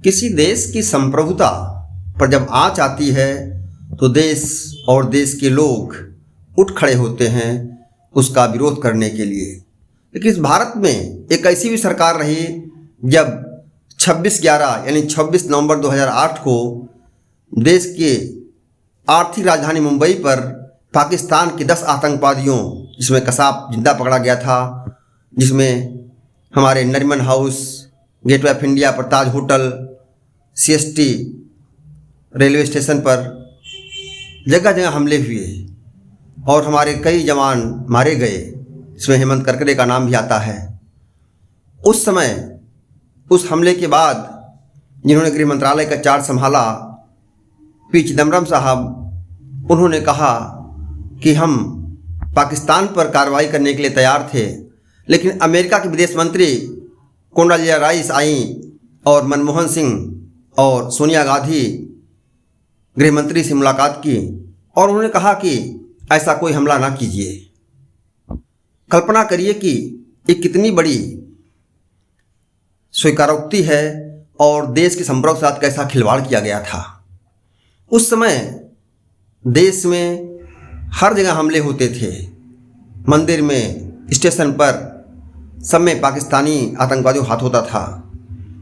किसी देश की संप्रभुता पर जब आँच आती है तो देश और देश के लोग उठ खड़े होते हैं उसका विरोध करने के लिए। लेकिन इस भारत में एक ऐसी भी सरकार रही जब 26/11 यानी 26 नवंबर 2008 को देश के आर्थिक राजधानी मुंबई पर पाकिस्तान के 10 आतंकवादियों, जिसमें कसाब जिंदा पकड़ा गया था, जिसमें हमारे Nariman house, gateway of India पर ताज होटल, CST रेलवे स्टेशन पर जगह जगह हमले हुए और हमारे कई जवान मारे गए, इसमें हेमंत करकरे का नाम भी आता है। उस समय उस हमले के बाद जिन्होंने गृह मंत्रालय का चार्ज संभाला, पी चिदम्बरम साहब, उन्होंने कहा कि हम पाकिस्तान पर कार्रवाई करने के लिए तैयार थे, लेकिन अमेरिका के विदेश मंत्री कोंडालिया राइस आई और मनमोहन सिंह और सोनिया गांधी गृह मंत्री से मुलाकात की और उन्होंने कहा कि ऐसा कोई हमला ना कीजिए। कल्पना करिए कि ये कितनी बड़ी स्वीकारोक्ति है और देश के संप्रभुता के साथ कैसा खिलवाड़ किया गया था। उस समय देश में हर जगह हमले होते थे, मंदिर में, स्टेशन पर, सब में पाकिस्तानी आतंकवादियों हाथ होता था।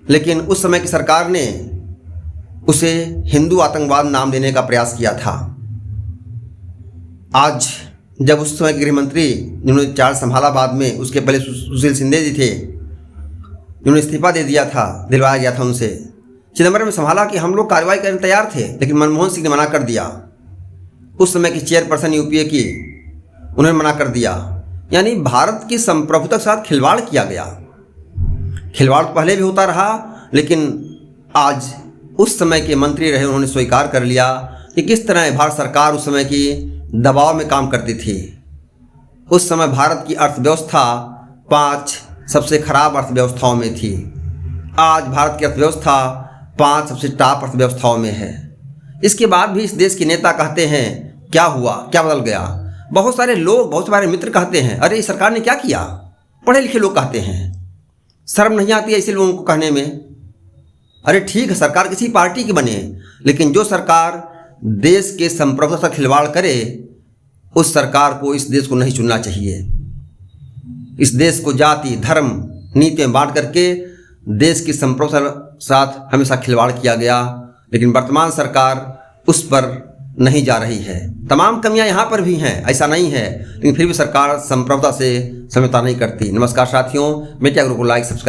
लेकिन उस समय की सरकार ने उसे हिंदू आतंकवाद नाम देने का प्रयास किया था। आज जब उस समय गृह मंत्री जिन्होंने चार्ज संभाला, बाद में उसके पहले सुशील शिंदे जी थे जिन्होंने इस्तीफा दे दिया था, दिलवाया गया था उनसे, चिदम्बरम ने संभाला कि हम लोग कार्रवाई करने तैयार थे, लेकिन मनमोहन सिंह ने मना कर दिया। उस समय की चेयरपर्सन UPA की, उन्होंने मना कर दिया। यानी भारत की संप्रभुता के साथ खिलवाड़ किया गया। खिलवाड़ पहले भी होता रहा, लेकिन आज उस समय के मंत्री रहे, उन्होंने स्वीकार कर लिया कि किस तरह भारत सरकार उस समय की दबाव में काम करती थी। उस समय भारत की अर्थव्यवस्था 5 सबसे खराब अर्थव्यवस्थाओं में थी। आज भारत की अर्थव्यवस्था 5 सबसे टॉप अर्थव्यवस्थाओं में है। इसके बाद भी इस देश के नेता कहते हैं क्या हुआ, क्या बदल गया। बहुत सारे लोग, बहुत सारे मित्र कहते हैं अरे इस सरकार ने क्या किया। पढ़े लिखे लोग कहते हैं, शर्म नहीं आती है ऐसे लोगों को कहने में। अरे ठीक है, सरकार किसी पार्टी की बने, लेकिन जो सरकार देश के संप्रभुता से खिलवाड़ करे उस सरकार को, इस देश को नहीं चुनना चाहिए। इस देश को जाति, धर्म, नीति में बांट करके देश की संप्रभुता के साथ हमेशा खिलवाड़ किया गया, लेकिन वर्तमान सरकार उस पर नहीं जा रही है। तमाम कमियां यहाँ पर भी हैं, ऐसा नहीं है, लेकिन फिर भी सरकार संप्रभुता से समझौता नहीं करती। नमस्कार साथियों, मीडिया गुरु को लाइक, सब्सक्राइब